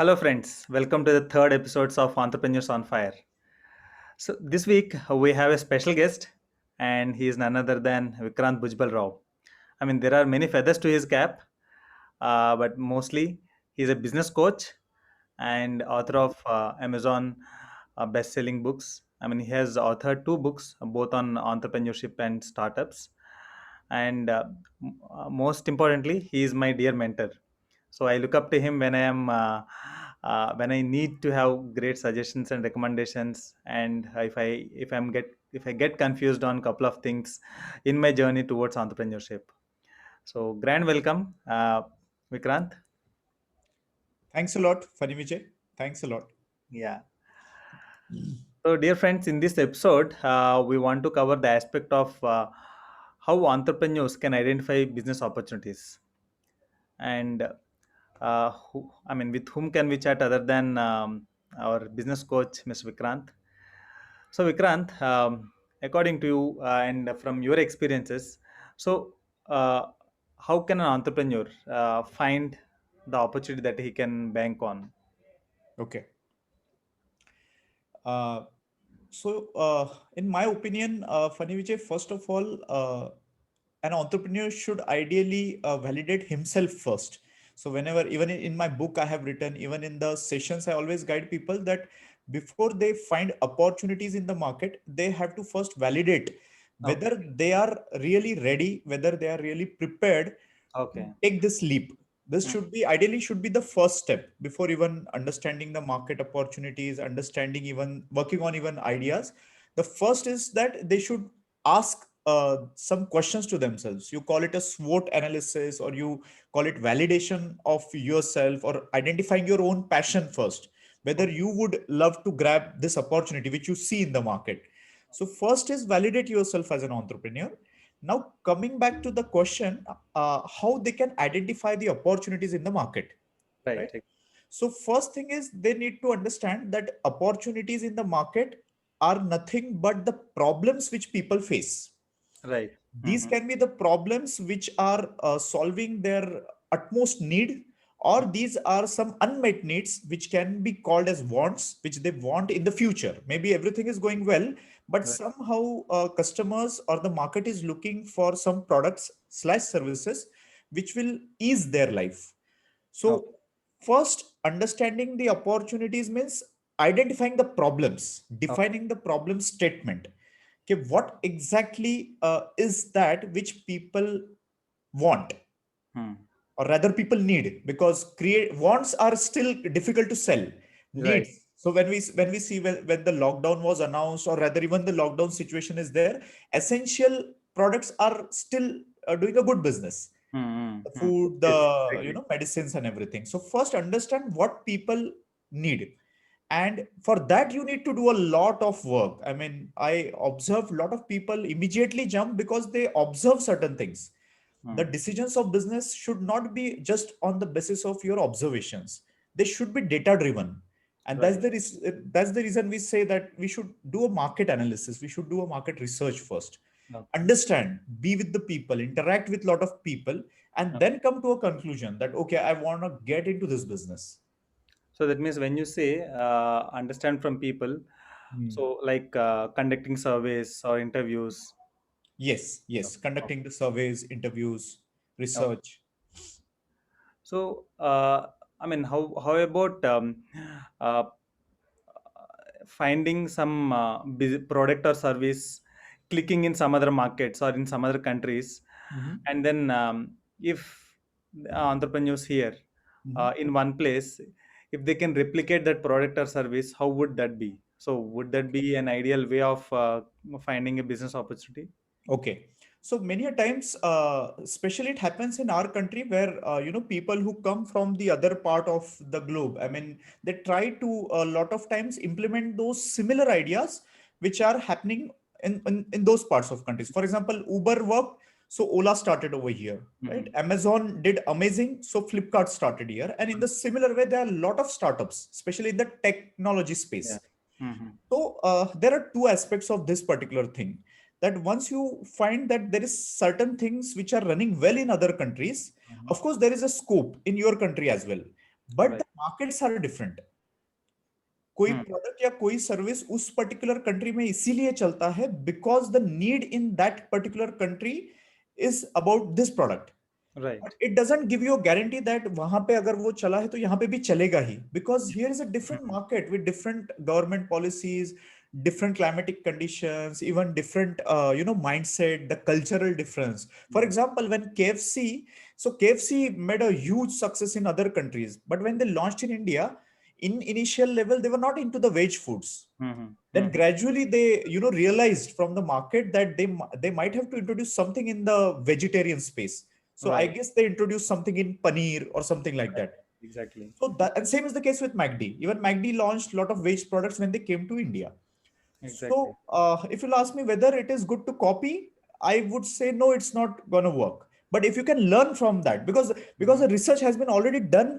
Hello, friends. Welcome to the third episodes of Entrepreneurs on Fire. So, this week we have a special guest, and he is none other than Vikrant Bhujbal Rao. I mean, there are many feathers to his cap, but mostly he's a business coach and author of Amazon best-selling books. I mean, he has authored two books, both on entrepreneurship and startups. And most importantly, he is my dear mentor. So I look up to him when I need to have great suggestions and recommendations, and if I get confused on couple of things in my journey towards entrepreneurship. So grand welcome, Vikrant. Thanks a lot, Funny Vijay. Thanks a lot. Yeah. So, dear friends, in this episode, we want to cover the aspect of how entrepreneurs can identify business opportunities, and with whom can we chat other than our business coach, Mr. Vikrant. So, Vikrant, according to you and from your experiences, so how can an entrepreneur find the opportunity that he can bank on? Okay. Uh, in my opinion, Funny Vijay, first of all, an entrepreneur should ideally validate himself first. So, whenever, even in my book, I have written, even in the sessions, I always guide people that before they find opportunities in the market, they have to first validate whether Okay. they are really ready, whether they are really prepared to Okay. take this leap. This Mm. should be ideally should be the first step before even understanding the market opportunities, understanding, even working on even ideas. The first is that they should ask some questions to themselves. You call it a SWOT analysis, or you call it validation of yourself, or identifying your own passion first, whether Okay. you would love to grab this opportunity which you see in the market. So first is validate yourself as an entrepreneur. Now, coming back to the question, how they can identify the opportunities in the market, right? Right. So, first thing is they need to understand that opportunities in the market are nothing but the problems which people face. Right. These Mhm. can be the problems which are solving their utmost need, or these are some unmet needs which can be called as wants, which they want in the future. Maybe everything is going well, but Right. somehow customers or the market is looking for some products slash services which will ease their life. So Okay. first, understanding the opportunities means identifying the problems, Okay. defining the problem statement. Okay, what exactly is that which people want, Hmm. or rather people need, because create wants are still difficult to sell. Right. Needs. So when we see when the lockdown was announced, or rather even the lockdown situation is there, essential products are still doing a good business. Hmm. The Hmm. food, Yes, the exactly. medicines and everything. So first understand what people need, and for that you need to do a lot of work. I mean, I observe a lot of people immediately jump because they observe certain things. The Hmm. decisions of business should not be just on the basis of your observations. They should be data driven. And Right. that's the reason we say that we should do a market analysis, we should do a market research first, Okay. understand, be with the people, interact with a lot of people, and Okay. then come to a conclusion that okay, I want to get into this business. So that means when you say understand from people, Hmm. so like conducting surveys or interviews. Yes, yes, Okay. conducting the surveys, interviews, Okay. research. So how about uh, finding some product or service clicking in some other markets or in some other countries, Mhm. and then if entrepreneurs here Mhm. in one place, if they can replicate that product or service, how would that be? So would that Okay. be an ideal way of finding a business opportunity? Okay. So many a times, especially it happens in our country where people who come from the other part of the globe. I mean, they try to a lot of times implement those similar ideas which are happening in those parts of countries. For example, Uber worked, so Ola started over here, right? Hmm. Amazon did amazing, so Flipkart started here. And in the similar way, there are a lot of startups, especially in the technology Yeah. space. Hmm. So there are two aspects of this particular thing, that once you find that there is certain things which are running well in other countries, Hmm. of course there is a scope in your country as well. but Right. the markets are different. कोई Hmm. Product या कोई service उस particular country में इसीलिए चलता है because the need in that particular country is about this product. Right. But it doesn't give you a guarantee that वहां पे अगर वो चला है तो यहाँ पे भी चलेगा ही, because here is a different Mhm. market with different government policies, different climatic conditions, even different mindset, the cultural difference. For Right. example, when KFC, so KFC made a huge success in other countries, but when they launched in India, in initial level they were not into the veg foods. Mhm. Then Mhm. gradually they realized from the market that they might have to introduce something in the vegetarian space. So I Right. guess they introduced something in paneer or something like Right. that. Exactly. So that, and same is the case with McD. Even McD launched a lot of veg products when they came to India. Exactly. So if you'll ask me whether it is good to copy, I would say no, it's not going to work. But if you can learn from that, because Mhm. the research has been already done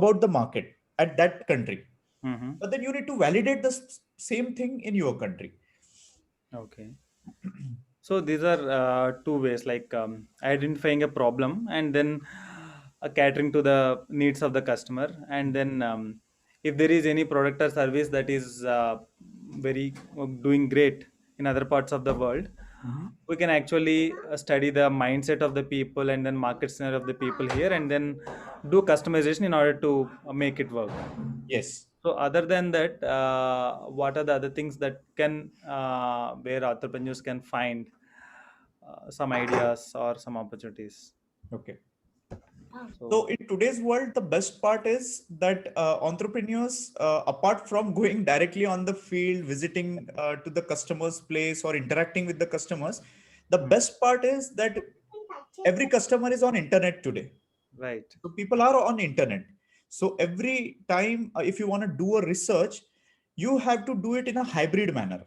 about the market at that country, Mhm. but then you need to validate the same thing in your country. Okay. So these are two ways, like identifying a problem and then catering to the needs of the customer. And then if there is any product or service that is very doing great in other parts of the world, Mhm. we can actually study the mindset of the people and then market scenario of the people here, and then do customization in order to make it work. Yes. So other than that, what are the other things that can where entrepreneurs can find some ideas or some opportunities? Okay. So So in today's world, the best part is that entrepreneurs, apart from going directly on the field, visiting to the customer's place or interacting with the customers, the hmm, best part is that every customer is on internet today. right, So people are on internet. So every time if you want to do a research, you have to do it in a hybrid manner.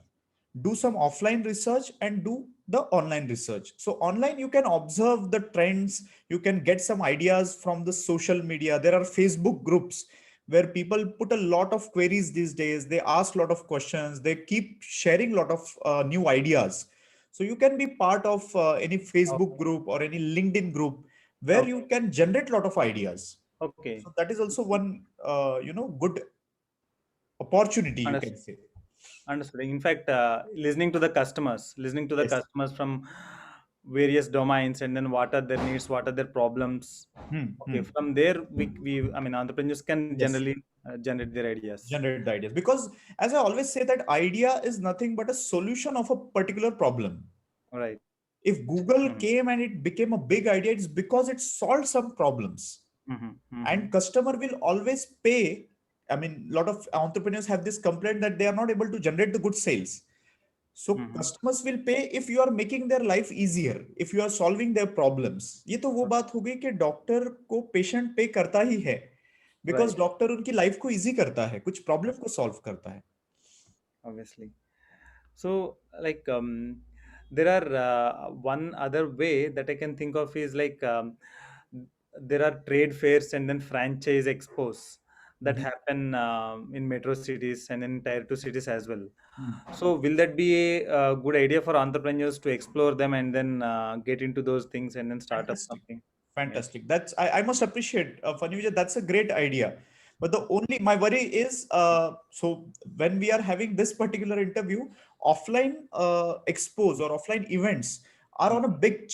Do some offline research and do the online research. So online you can observe the trends, you can get some ideas from the social media. There are Facebook groups where people put a lot of queries these days. They ask a lot of questions. They keep sharing a lot of new ideas. So you can be part of any Facebook okay, group or any LinkedIn group where okay, you can generate a lot of ideas. okay. So that is also one good opportunity, you can Understood. say. Understood. In fact, listening to the Yes. customers from various domains, and then what are their needs, what are their problems. Hmm, Okay, hmm. from there, we I mean, entrepreneurs can Yes. generally generate their ideas. Generate the ideas, because as I always say that idea is nothing but a solution of a particular problem. Right. If Mhm. Google came and it became a big idea, it's because it solved some problems, Mhm. Mhm. and customer will always pay. I mean, a lot of entrepreneurs have this complaint that they are not able to generate the good sales. So Mhm. customers will pay if you are making their life easier, if you are solving their problems. ये तो वो Okay. बात हो गई कि doctor को patient पे करता ही है, बिकॉज Right. डॉक्टर उनकी लाइफ को इजी करता है, कुछ प्रॉब्लम को सॉल्व करता है. Obviously. So, like, there are one other way that I can think of is like there are trade fairs and then franchise expos that Mhm. happen in metro cities and in tier two cities as well. Hmm. So, will that be a, good idea for entrepreneurs to explore them and then get into those things and then start up Fantastic. something? Yeah. Fantastic. I must appreciate Funny Vijay, that's a great idea. But the only my worry is so when we are having this particular interview, offline expos or offline events are on a big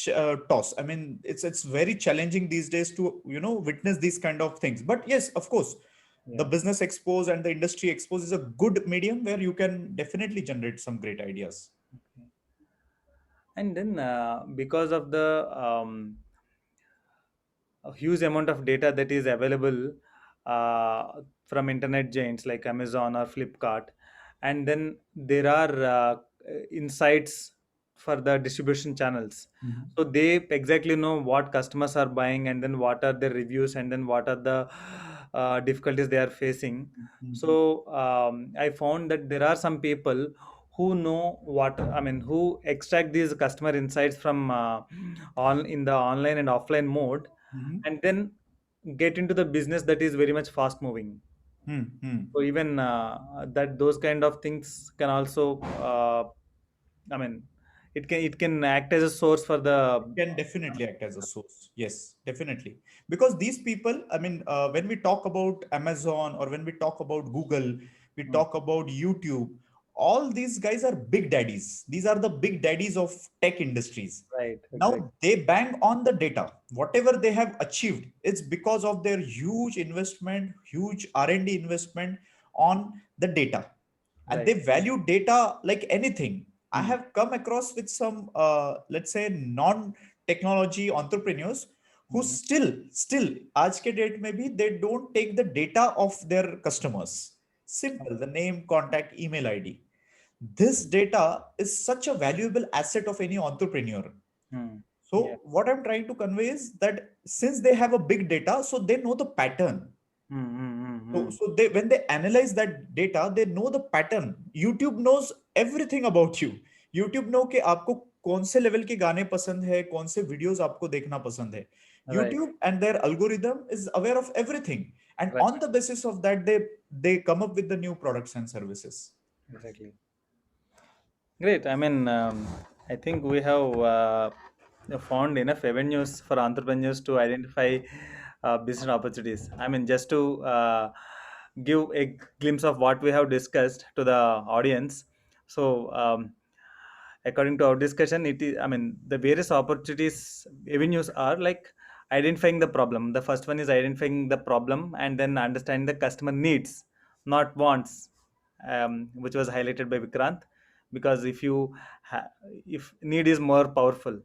toss. I mean, it's very challenging these days to witness these kind of things. But yes, of course, the Yeah. business expos and the industry expos is a good medium where you can definitely generate some great ideas. Okay. And then because of the a huge amount of data that is available from internet giants like Amazon or Flipkart, and then there are insights for the distribution channels. Mhm. So they exactly know what customers are buying, and then what are their reviews, and then what are the difficulties they are facing. Mhm. So I found that there are some people who know what I mean, who extract these customer insights from on in the online and offline mode, Mhm. and then get into the business that is very much fast moving. Hmm. Hmm. So even that those kind of things can also I mean it can act as a source for the. Can definitely act as a source. Yes, definitely. Because these people, I mean, when we talk about Amazon or when we talk about Google, we Hmm. talk about YouTube, all these guys are big daddies. These are the big daddies of tech industries. Right, exactly. Now they bang on the data. Whatever they have achieved, it's because of their huge investment, huge R&D investment on the data, and they Right. value data like anything. I Hmm. have come across with some, let's say, non-technology entrepreneurs who Hmm. still, आज के date में भी they don't take the data of their customers. Simple, the name, contact, email ID. This data is such a valuable asset of any entrepreneur. Hmm. Yeah. So what I'm trying to convey is that since they have a big data, so they know the pattern. Hmm. Hmm. Hmm. So, Hmm. so they when they analyze that data, they know the pattern. YouTube knows everything about you. YouTube know कि आपको कौन से level के गाने पसंद है, कौन से वीडियोस आपको देखना पसंद है. Right. YouTube and their algorithm is aware of everything, and Right. on the basis of that, they come up with the new products and services. Exactly. Great. I mean, I think we have found enough avenues for entrepreneurs to identify business opportunities. I mean, just to give a glimpse of what we have discussed to the audience. So, according to our discussion, it is, I mean, the various opportunities avenues are like identifying the problem. The first one is identifying the problem and then understanding the customer needs, not wants, which was highlighted by Vikrant. Because ha- if need is more powerful,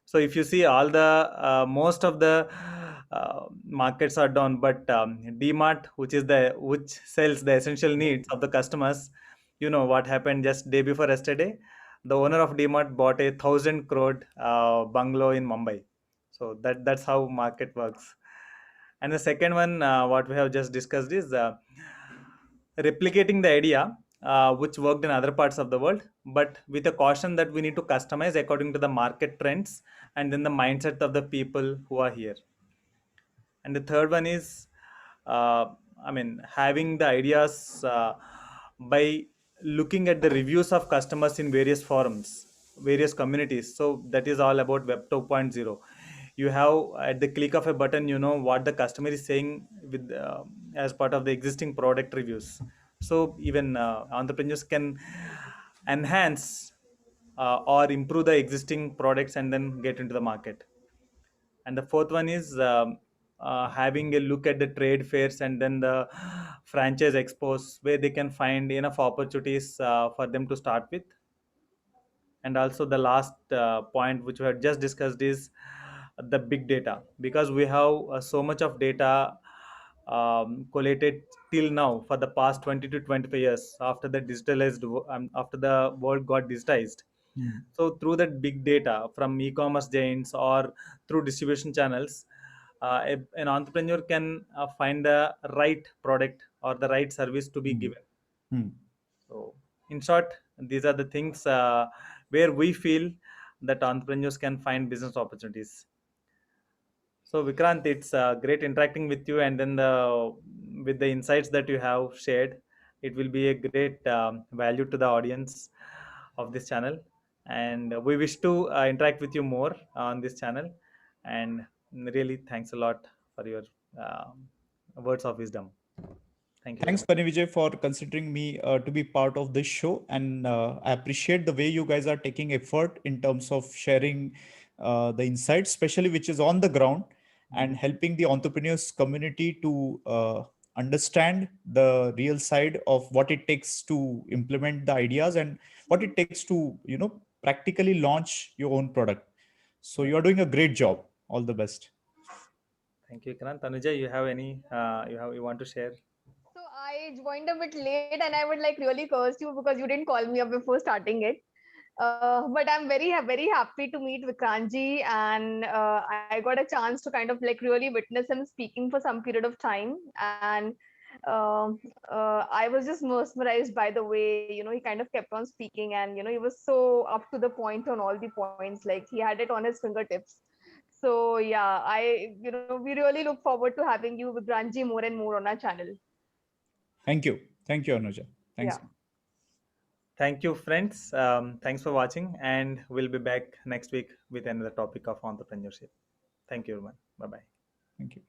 so if you see all the most of the markets are down, but DMart, which sells the essential needs of the customers, you know what happened just day before yesterday. The owner of DMart bought a 1,000 crore bungalow in Mumbai. So that's how market works. And the second one, what we have just discussed, is replicating the idea which worked in other parts of the world, but with a caution that we need to customize according to the market trends and then the mindset of the people who are here. And the third one is, uh, I mean, having the ideas by looking at the reviews of customers in various forums, various communities. So that is all about Web 2.0. You have at the click of a button, you know what the customer is saying with as part of the existing product reviews. So even entrepreneurs can enhance or improve the existing products and then get into the market. And the fourth one is having a look at the trade fairs and then the franchise expos where they can find enough opportunities for them to start with. And also the last point which we had just discussed is the big data, because we have so much of data collated till now for the past 20 to 25 years after the after the world got digitized. Hmm. So through that big data from e-commerce giants or through distribution channels, an entrepreneur can find the right product or the right service to be Hmm. given. Hmm. So, in short, these are the things where we feel that entrepreneurs can find business opportunities. So, Vikrant, it's great interacting with you, and then with the insights that you have shared, it will be a great value to the audience of this channel. And we wish to interact with you more on this channel. And really, thanks a lot for your um words of wisdom. Thank you very Thanks, much. Pani Vijay, for considering me to be part of this show. And I appreciate the way you guys are taking effort in terms of sharing the insights, especially which is on the ground, and Mhm. helping the entrepreneurs community to understand the real side of what it takes to implement the ideas and what it takes to, practically launch your own product. So Right. you are doing a great job. All the best. Thank you, Kiran. Tanuja, you have any you want to share? So I joined a bit late and I would like really curse you because you didn't call me up before starting it. But I'm very happy to meet Vikrantji, and I got a chance to kind of like really witness him speaking for some period of time. And um I was just mesmerized by the way, he kind of kept on speaking, and he was so up to the point on all the points, like he had it on his fingertips. So yeah, we really look forward to having you, Vikrantji, more and more on our channel. Thank you. Thank you, Anuja. Yeah. Thanks. Thank you, friends. Thanks for watching, and we'll be back next week with another topic of entrepreneurship. Thank you, everyone. Bye bye. Thank you.